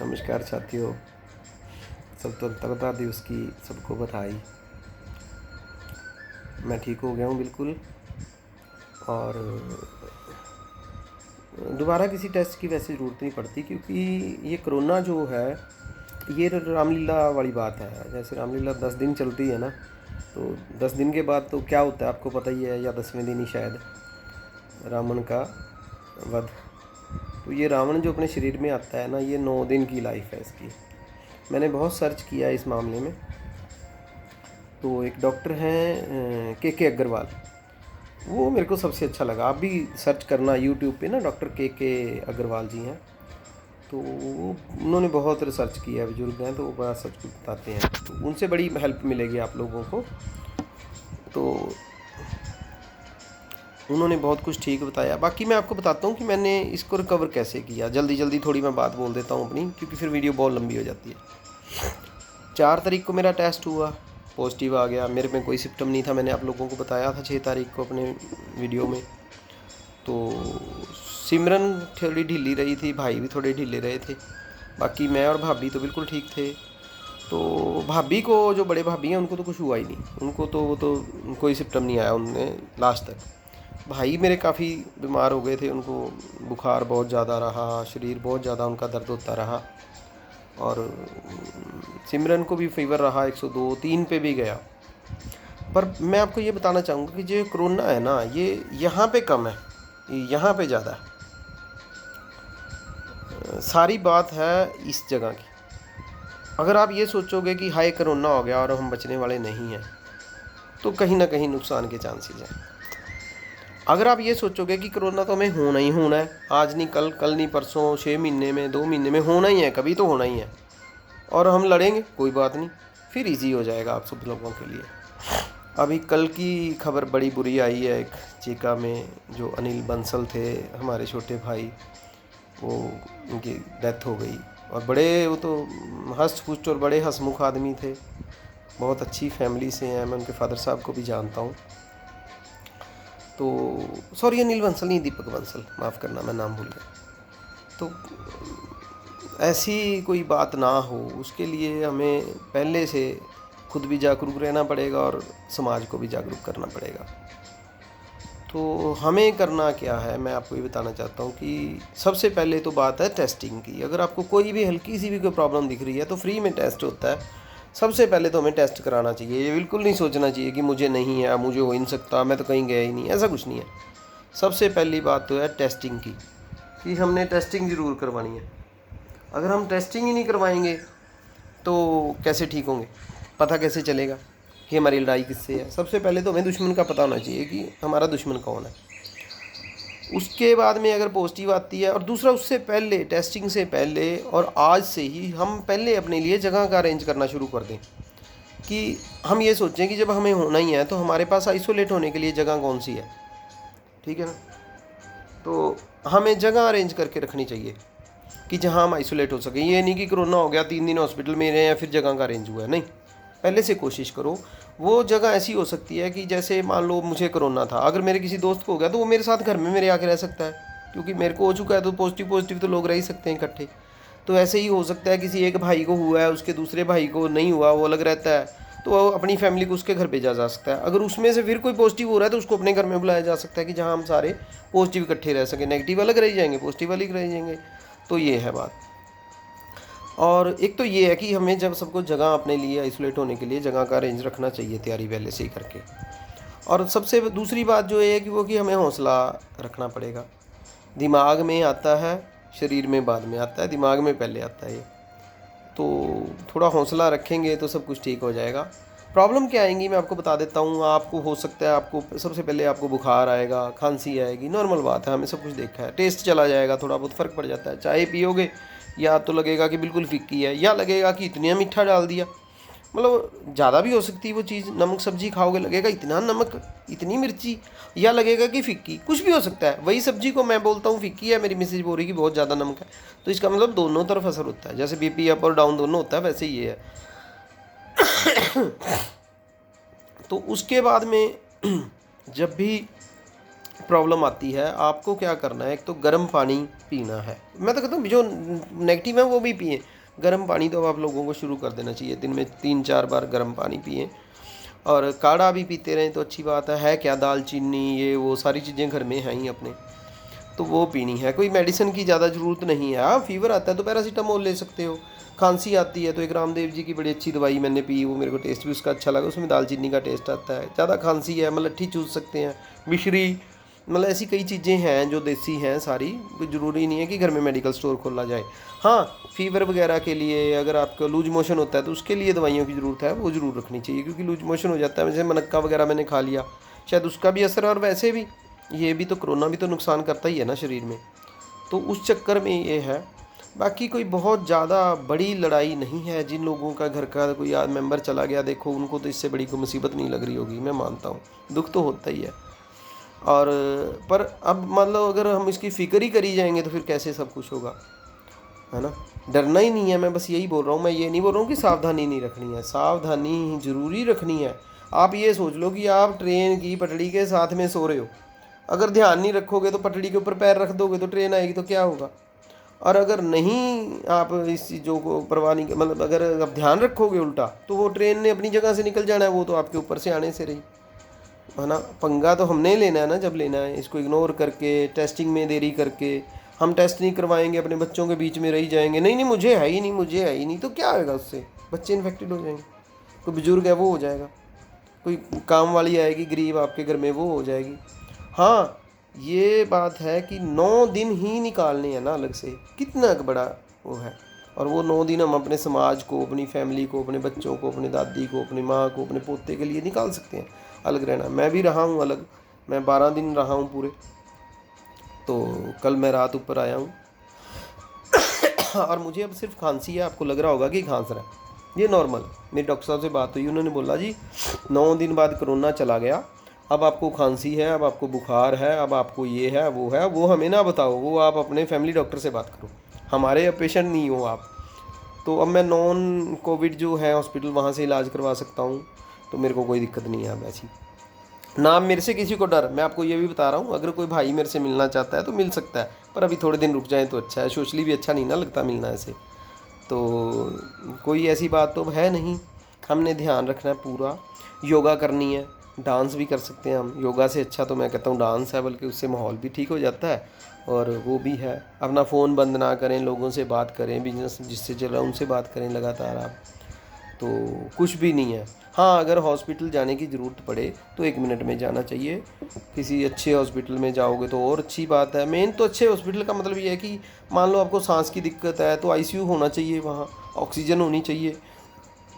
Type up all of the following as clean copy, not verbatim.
नमस्कार साथियों, स्वतंत्रता दिवस की सबको बधाई। मैं ठीक हो गया हूँ बिल्कुल। और दोबारा किसी टेस्ट की वैसे ज़रूरत नहीं पड़ती, क्योंकि ये कोरोना जो है ये रामलीला वाली बात है। जैसे रामलीला 10 दिन चलती है ना, तो 10 दिन के बाद तो क्या होता है आपको पता ही है, या 10वें दिन ही शायद रावण का वध। तो ये रावण जो अपने शरीर में आता है ना, ये 9 दिन की लाइफ है इसकी। मैंने बहुत सर्च किया इस मामले में। तो एक डॉक्टर हैं के अग्रवाल, वो मेरे को सबसे अच्छा लगा। आप भी सर्च करना यूट्यूब पे ना, डॉक्टर के अग्रवाल जी हैं। तो उन्होंने बहुत रिसर्च किया है, बुजुर्ग हैं तो वो बड़ा सच कुछ बताते हैं, तो उनसे बड़ी हेल्प मिलेगी आप लोगों को। तो उन्होंने बहुत कुछ ठीक बताया। बाकी मैं आपको बताता हूँ कि मैंने इसको रिकवर कैसे किया। जल्दी जल्दी थोड़ी मैं बात बोल देता हूँ अपनी, क्योंकि फिर वीडियो बहुत लंबी हो जाती है। 4 तारीख को मेरा टेस्ट हुआ, पॉजिटिव आ गया। मेरे में कोई सिम्टम नहीं था, मैंने आप लोगों को बताया था 6 तारीख को अपने वीडियो में। तो सिमरन थोड़ी ढीली रही थी, भाई भी थोड़े ढीले रहे थे, बाकी मैं और भाभी तो बिल्कुल ठीक थे। तो भाभी को, जो बड़े भाभी हैं, उनको तो कुछ हुआ ही नहीं, उनको तो वो तो कोई सिम्टम नहीं आया उनमें लास्ट तक। भाई मेरे काफ़ी बीमार हो गए थे, उनको बुखार बहुत ज़्यादा रहा, शरीर बहुत ज़्यादा उनका दर्द होता रहा। और सिमरन को भी फीवर रहा, 102-3 पे भी गया। पर मैं आपको ये बताना चाहूँगा कि जो कोरोना है ना, ये यहाँ पे कम है, यहाँ पे ज़्यादा है। सारी बात है इस जगह की। अगर आप ये सोचोगे कि हाय कोरोना हो गया और हम बचने वाले नहीं हैं, तो कहीं ना कहीं नुकसान के चांसेस हैं। अगर आप ये सोचोगे कि कोरोना तो हमें होना ही होना है, आज नहीं कल, कल नहीं परसों, 6 महीने में, 2 महीने में होना ही है, कभी तो होना ही है, और हम लड़ेंगे, कोई बात नहीं, फिर इजी हो जाएगा आप सब लोगों के लिए। अभी कल की खबर बड़ी बुरी आई है, एक चीका में जो अनिल बंसल थे हमारे छोटे भाई, वो उनकी डेथ हो गई। और बड़े वो तो हष्ट पुष्ट और बड़े हंसमुख आदमी थे, बहुत अच्छी फैमिली से हैं, मैं उनके फादर साहब को भी जानता हूँ। तो सॉरी, अनिल बंसल नहीं, दीपक बंसल, माफ़ करना मैं नाम भूल गया। तो ऐसी कोई बात ना हो, उसके लिए हमें पहले से खुद भी जागरूक रहना पड़ेगा और समाज को भी जागरूक करना पड़ेगा। तो हमें करना क्या है, मैं आपको ये बताना चाहता हूँ कि सबसे पहले तो बात है टेस्टिंग की। अगर आपको कोई भी हल्की सी भी कोई प्रॉब्लम दिख रही है तो फ्री में टेस्ट होता है। सबसे पहले तो हमें टेस्ट कराना चाहिए। ये बिल्कुल नहीं सोचना चाहिए कि मुझे नहीं है, मुझे हो ही नहीं सकता, मैं तो कहीं गया ही नहीं, ऐसा कुछ नहीं है। सबसे पहली बात तो है टेस्टिंग की, कि हमने टेस्टिंग ज़रूर करवानी है। अगर हम टेस्टिंग ही नहीं करवाएंगे तो कैसे ठीक होंगे, पता कैसे चलेगा कि हमारी लड़ाई किससे है। सबसे पहले तो हमें दुश्मन का पता होना चाहिए कि हमारा दुश्मन कौन है। उसके बाद में अगर पॉजिटिव आती है, और दूसरा उससे पहले, टेस्टिंग से पहले और आज से ही हम पहले अपने लिए जगह का अरेंज करना शुरू कर दें। कि हम ये सोचें कि जब हमें होना ही है तो हमारे पास आइसोलेट होने के लिए जगह कौन सी है, ठीक है ना। तो हमें जगह अरेंज करके रखनी चाहिए कि जहाँ हम आइसोलेट हो सकें। ये नहीं कि कोरोना हो गया 3 दिन हॉस्पिटल में रहे हैं फिर जगह का अरेंज हुआ है, नहीं। पहले से कोशिश करो। वो जगह ऐसी हो सकती है कि जैसे मान लो मुझे कोरोना था, अगर मेरे किसी दोस्त को हो गया तो वो मेरे साथ घर में मेरे आके रह सकता है, क्योंकि मेरे को हो चुका है तो पॉजिटिव तो लोग रह ही सकते हैं इकट्ठे। तो ऐसे ही हो सकता है किसी एक भाई को हुआ है, उसके दूसरे भाई को नहीं हुआ, वो अलग रहता है, तो वो अपनी फैमिली को उसके घर भेजा जा सकता है। अगर उसमें से फिर कोई पॉजिटिव हो रहा है तो उसको अपने घर में बुलाया जा सकता है, कि जहाँ हम सारे पॉजिटिव इकट्ठे रह सकें, नेगेटिव अलग रह जाएंगे, पॉजिटिव अलग रह जाएंगे। तो ये है बात। और एक तो ये है कि हमें जब सबको जगह अपने लिए आइसोलेट होने के लिए जगह का अरेंज रखना चाहिए, तैयारी पहले से ही करके। और सबसे दूसरी बात जो है कि वो कि हमें हौसला रखना पड़ेगा। दिमाग में आता है, शरीर में बाद में आता है, दिमाग में पहले आता है ये। तो थोड़ा हौसला रखेंगे तो सब कुछ ठीक हो जाएगा। प्रॉब्लम क्या आएंगी मैं आपको बता देता हूँ। आपको हो सकता है, आपको सबसे पहले आपको बुखार आएगा, खांसी आएगी, नॉर्मल बात है, हमें सब कुछ देखा है। टेस्ट चला जाएगा, थोड़ा बहुत फ़र्क पड़ जाता है। चाय पियोगे या तो लगेगा कि बिल्कुल फीकी है, या लगेगा कि इतना मीठा डाल दिया, मतलब ज़्यादा भी हो सकती है वो चीज़। नमक सब्जी खाओगे लगेगा इतना नमक, इतनी मिर्ची, या लगेगा कि फ़िक्की, कुछ भी हो सकता है। वही सब्जी को मैं बोलता हूँ फ़िक्की है, मेरी मिसेज बोल रही कि बहुत ज़्यादा नमक है, तो इसका मतलब दोनों तरफ असर होता है। जैसे बीपी अप और डाउन दोनों होता है, वैसे ये है। तो उसके बाद में जब भी प्रॉब्लम आती है, आपको क्या करना है, एक तो गर्म पानी पीना है। मैं तो कहता हूँ जो नेगेटिव है वो भी पिए। गर्म पानी तो अब आप लोगों को शुरू कर देना चाहिए, दिन में 3-4 बार गर्म पानी पिए। और काढ़ा भी पीते रहें तो अच्छी बात है क्या, दालचीनी ये वो सारी चीज़ें घर में हैं ही अपने, तो वो पीनी है। कोई मेडिसिन की ज़्यादा ज़रूरत नहीं है। हाँ, फीवर आता है तो पैरासीटामोल ले सकते हो। खांसी आती है तो एक रामदेव जी की बड़ी अच्छी दवाई मैंने पी, वो मेरे को टेस्ट भी उसका अच्छा लगा, उसमें दालचीनी का टेस्ट आता है। ज़्यादा खांसी है मलट्ठी चूस सकते हैं, मिश्री, मतलब ऐसी कई चीज़ें हैं जो देसी हैं सारी। कोई ज़रूरी नहीं है कि घर में मेडिकल स्टोर खोला जाए। हाँ, फीवर वगैरह के लिए अगर आपका लूज मोशन होता है तो उसके लिए दवाइयों की ज़रूरत है, वो ज़रूर रखनी चाहिए, क्योंकि लूज मोशन हो जाता है। जैसे मनक्का वगैरह मैंने खा लिया, शायद उसका भी असर है। और वैसे भी ये भी तो कोरोना भी तो नुकसान करता ही है ना शरीर में, तो उस चक्कर में ये है। बाकी कोई बहुत ज़्यादा बड़ी लड़ाई नहीं है। जिन लोगों का घर का कोई मेंबर चला गया, देखो उनको तो इससे बड़ी कोई मुसीबत नहीं लग रही होगी, मैं मानता हूँ, दुख तो होता ही है। और पर अब मान लो अगर हम इसकी फ़िक्र ही करी जाएंगे तो फिर कैसे सब कुछ होगा, है ना। डरना ही नहीं है, मैं बस यही बोल रहा हूँ। मैं ये नहीं बोल रहा हूँ कि सावधानी नहीं रखनी है, सावधानी ज़रूरी रखनी है। आप ये सोच लो कि आप ट्रेन की पटड़ी के साथ में सो रहे हो, अगर ध्यान नहीं रखोगे तो पटड़ी के ऊपर पैर रख दोगे तो ट्रेन आएगी तो क्या होगा। और अगर नहीं आप इस चीज़ों को परवाह नहीं, मतलब अगर आप ध्यान रखोगे उल्टा, तो वो ट्रेन ने अपनी जगह से निकल जाना है, वो तो आपके ऊपर से आने से रही, है ना। पंगा तो हमने लेना है ना जब लेना है, इसको इग्नोर करके, टेस्टिंग में देरी करके, हम टेस्ट नहीं करवाएंगे, अपने बच्चों के बीच में रही जाएंगे, नहीं नहीं मुझे है ही नहीं, मुझे है ही नहीं, तो क्या होगा उससे, बच्चे इन्फेक्टेड हो जाएंगे। कोई बुजुर्ग है वो हो जाएगा, कोई काम वाली आएगी गरीब आपके घर में वो हो जाएगी। हाँ, ये बात है कि 9 दिन ही निकालने हैं ना अलग से, कितना बड़ा वो है। और वो 9 दिन हम अपने समाज को, अपनी फैमिली को, अपने बच्चों को, अपनी दादी को, अपनी माँ को, अपने पोते के लिए निकाल सकते हैं अलग रहना। मैं भी रहा हूँ अलग, मैं 12 दिन रहा हूँ पूरे। तो कल मैं रात ऊपर आया हूँ और मुझे अब सिर्फ खांसी है। आपको लग रहा होगा कि खांस रहा है, ये नॉर्मल। मेरे डॉक्टर साहब से बात हुई, उन्होंने बोला जी 9 दिन बाद कोरोना चला गया, अब आपको खांसी है, अब आपको बुखार है, अब आपको ये है वो है, वो हमें ना बताओ, वो आप अपने फैमिली डॉक्टर से बात करो, हमारे पेशेंट नहीं हो आप। तो अब मैं नॉन कोविड जो है हॉस्पिटल वहाँ से इलाज करवा सकता हूँ, तो मेरे को कोई दिक्कत नहीं है अब ऐसी ना। मेरे से किसी को डर, मैं आपको ये भी बता रहा हूँ, अगर कोई भाई मेरे से मिलना चाहता है तो मिल सकता है, पर अभी थोड़े दिन रुक जाए तो अच्छा है। सोशली भी अच्छा नहीं ना लगता मिलना ऐसे, तो कोई ऐसी बात तो है नहीं। हमने ध्यान रखना है पूरा, योगा करनी है, डांस भी कर सकते हैं हम। योगा से अच्छा तो मैं कहता हूँ डांस है, बल्कि उससे माहौल भी ठीक हो जाता है और वो भी है। अपना फ़ोन बंद ना करें, लोगों से बात करें, बिजनेस जिससे चल रहा है उनसे बात करें लगातार आप, तो कुछ भी नहीं है। हाँ, अगर हॉस्पिटल जाने की ज़रूरत पड़े तो 1 मिनट में जाना चाहिए। किसी अच्छे हॉस्पिटल में जाओगे तो और अच्छी बात है। मेन तो अच्छे हॉस्पिटल का मतलब ये है कि मान लो आपको सांस की दिक्कत है तो आईसीयू होना चाहिए, वहाँ ऑक्सीजन होनी चाहिए।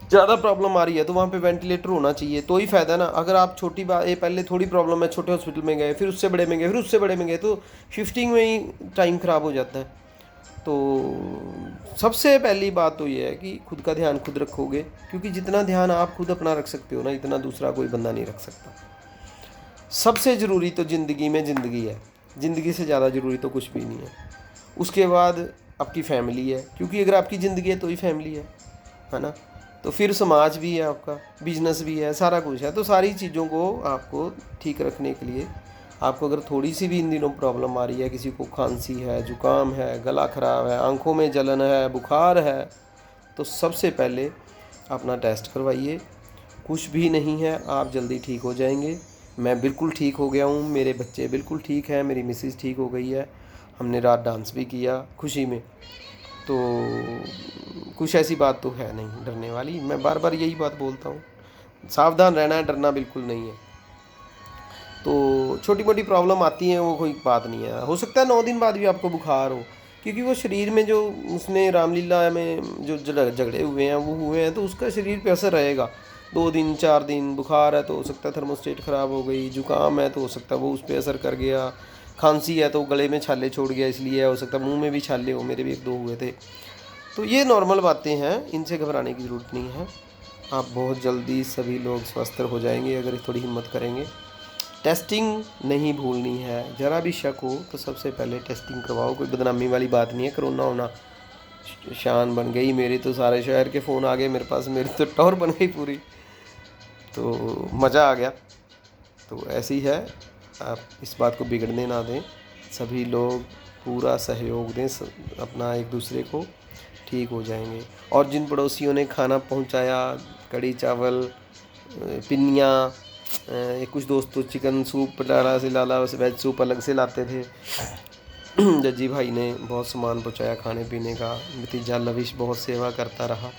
ज़्यादा प्रॉब्लम आ रही है तो वहाँ पे वेंटिलेटर होना चाहिए, तो ही फ़ायदा ना। अगर आप छोटी बात, ये पहले थोड़ी प्रॉब्लम है, छोटे हॉस्पिटल में गए, फिर उससे बड़े में गए, फिर उससे बड़े में गए, तो शिफ्टिंग में ही टाइम ख़राब हो जाता है। तो सबसे पहली बात तो ये है कि खुद का ध्यान खुद रखोगे, क्योंकि जितना ध्यान आप खुद अपना रख सकते हो ना, इतना दूसरा कोई बंदा नहीं रख सकता। सबसे ज़रूरी तो ज़िंदगी में ज़िंदगी है, ज़िंदगी से ज़्यादा ज़रूरी तो कुछ भी नहीं है। उसके बाद आपकी फैमिली है, क्योंकि अगर आपकी ज़िंदगी है तो ही फैमिली है ना। तो फिर समाज भी है आपका, बिजनेस भी है, सारा कुछ है। तो सारी चीज़ों को आपको ठीक रखने के लिए, आपको अगर थोड़ी सी भी इन दिनों प्रॉब्लम आ रही है, किसी को खांसी है, जुकाम है, गला ख़राब है, आंखों में जलन है, बुखार है, तो सबसे पहले अपना टेस्ट करवाइए। कुछ भी नहीं है, आप जल्दी ठीक हो जाएंगे। मैं बिल्कुल ठीक हो गया हूँ, मेरे बच्चे बिल्कुल ठीक हैं, मेरी मिसेज़ ठीक हो गई है, हमने रात डांस भी किया खुशी में। तो कुछ ऐसी बात तो है नहीं डरने वाली। मैं बार बार यही बात बोलता हूँ, सावधान रहना है, डरना बिल्कुल नहीं है। तो छोटी मोटी प्रॉब्लम आती हैं, वो कोई बात नहीं है। हो सकता है 9 दिन बाद भी आपको बुखार हो, क्योंकि वो शरीर में जो उसने रामलीला में जो झगड़े हुए हैं वो हुए हैं, तो उसका शरीर पे असर रहेगा। 2 दिन 4 दिन बुखार है तो हो सकता है थर्मोस्टेट ख़राब हो गई, जुकाम है तो हो सकता है वो उस पर असर कर गया, खांसी है तो गले में छाले छोड़ गया इसलिए, हो सकता है मुंह में भी छाले हो, मेरे भी 1-2 हुए थे। तो ये नॉर्मल बातें हैं, इनसे घबराने की ज़रूरत नहीं है। आप बहुत जल्दी सभी लोग स्वस्थ हो जाएंगे अगर थोड़ी हिम्मत करेंगे। टेस्टिंग नहीं भूलनी है, ज़रा भी शक हो तो सबसे पहले टेस्टिंग करवाओ। कोई बदनामी वाली बात नहीं है, कोरोना होना शान बन गई मेरी, तो सारे शहर के फ़ोन आ गए मेरे पास, मेरी तो टॉर बन गई पूरी, तो मज़ा आ गया। तो ऐसे ही है, आप इस बात को बिगड़ने ना दें, सभी लोग पूरा सहयोग दें अपना एक दूसरे को, ठीक हो जाएंगे। और जिन पड़ोसियों ने खाना पहुंचाया, कढ़ी चावल, पिन्नियाँ, कुछ दोस्त तो चिकन सूप लाला से लाला वेज सूप अलग से लाते थे। जज्जी भाई ने बहुत सामान पहुंचाया खाने पीने का, भतीजा लविश बहुत सेवा करता रहा।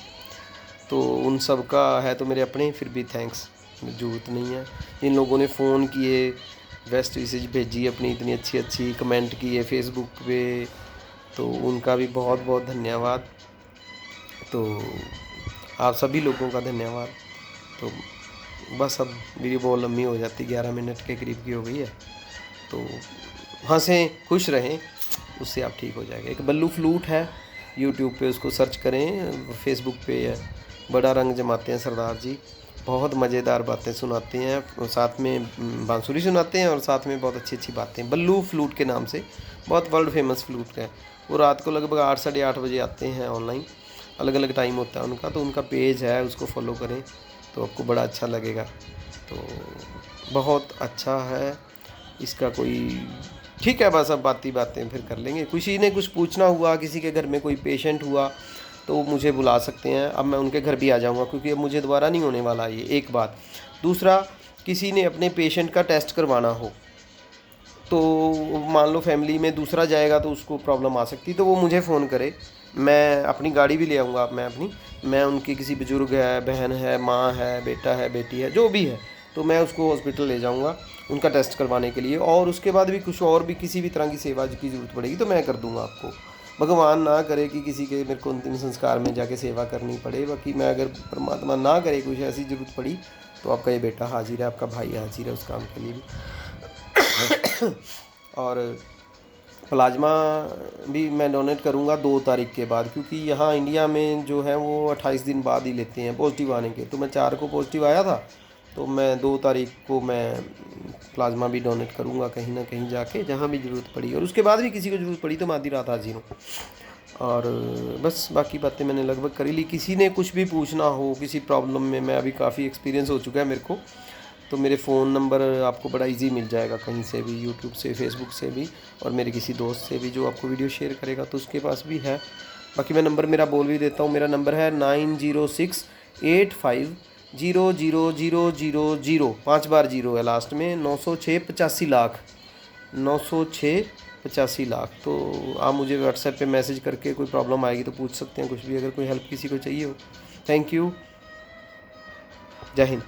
तो उन सब का है तो मेरे अपने, फिर भी थैंक्स, जरूरत नहीं है। जिन लोगों ने फ़ोन किए, बेस्ट विशेज भेजी, अपनी इतनी अच्छी अच्छी कमेंट किए फेसबुक पे, तो उनका भी बहुत बहुत धन्यवाद। तो आप सभी लोगों का धन्यवाद। तो बस अब वीडियो बहुत लंबी हो जाती, 11 मिनट के करीब की हो गई है। तो हंसें, खुश रहें, उससे आप ठीक हो जाएगा। एक बल्लू फ्लूट है यूट्यूब पे, उसको सर्च करें। फेसबुक पे है, बड़ा रंग जमाते हैं सरदार जी, बहुत मज़ेदार बातें सुनाते हैं, और साथ में बांसुरी सुनाते हैं, और साथ में बहुत अच्छी अच्छी बातें। बल्लू फ्लूट के नाम से बहुत वर्ल्ड फेमस फ्लूट है। वो रात को लगभग 8 साढ़े 8 बजे आते हैं ऑनलाइन, अलग अलग टाइम होता है उनका। तो उनका पेज है, उसको फॉलो करें तो आपको बड़ा अच्छा लगेगा। तो बहुत अच्छा है इसका, कोई ठीक है। बस अब बातें फिर कर लेंगे। किसी ने कुछ पूछना हुआ, किसी के घर में कोई पेशेंट हुआ तो मुझे बुला सकते हैं। अब मैं उनके घर भी आ जाऊंगा, क्योंकि अब मुझे दोबारा नहीं होने वाला ये, एक बात। दूसरा, किसी ने अपने पेशेंट का टेस्ट करवाना हो, तो मान लो फैमिली में दूसरा जाएगा तो उसको प्रॉब्लम आ सकती, तो वो मुझे फ़ोन करे, मैं अपनी गाड़ी भी ले आऊँगा। मैं उनकी किसी बुजुर्ग है, बहन है, माँ है, बेटा है, बेटी है, जो भी है, तो मैं उसको हॉस्पिटल ले जाऊँगा उनका टेस्ट करवाने के लिए। और उसके बाद भी कुछ और भी किसी भी तरह की सेवा की ज़रूरत पड़ेगी तो मैं कर दूँगा आपको। भगवान ना करे कि किसी के मेरे को अंतिम संस्कार में जाके सेवा करनी पड़े। बाकी मैं, अगर परमात्मा ना करे कुछ ऐसी ज़रूरत पड़ी, तो आपका ये बेटा हाजिर है, आपका भाई हाजिर है उस काम के लिए भी। और प्लाज्मा भी मैं डोनेट करूँगा 2 तारीख के बाद, क्योंकि यहाँ इंडिया में जो है वो 28 दिन बाद ही लेते हैं पॉजिटिव आने के। तो मैं 4 को पॉजिटिव आया था, तो मैं 2 तारीख को मैं प्लाज्मा भी डोनेट करूँगा कहीं ना कहीं जाके, जहाँ भी ज़रूरत पड़ी। और उसके बाद भी किसी को ज़रूरत पड़ी तो मैं आधी रात हाजिर हूँ। और बस बाकी बातें मैंने लगभग करी ली। किसी ने कुछ भी पूछना हो किसी प्रॉब्लम में, मैं अभी काफ़ी एक्सपीरियंस हो चुका है मेरे को, तो मेरे फ़ोन नंबर आपको बड़ा इजी मिल जाएगा कहीं से भी, यूट्यूब से, फेसबुक से भी, और मेरे किसी दोस्त से भी जो आपको वीडियो शेयर करेगा तो उसके पास भी है। बाकी मैं नंबर मेरा बोल भी देता हूँ। मेरा नंबर है 9068500000, 5 बार 0 है लास्ट में, 906 85 लाख, 906 85 लाख। तो आप मुझे व्हाट्सएप पे मैसेज करके कोई प्रॉब्लम आएगी तो पूछ सकते हैं कुछ भी, अगर कोई हेल्प किसी को चाहिए हो। थैंक यू, जय हिंद।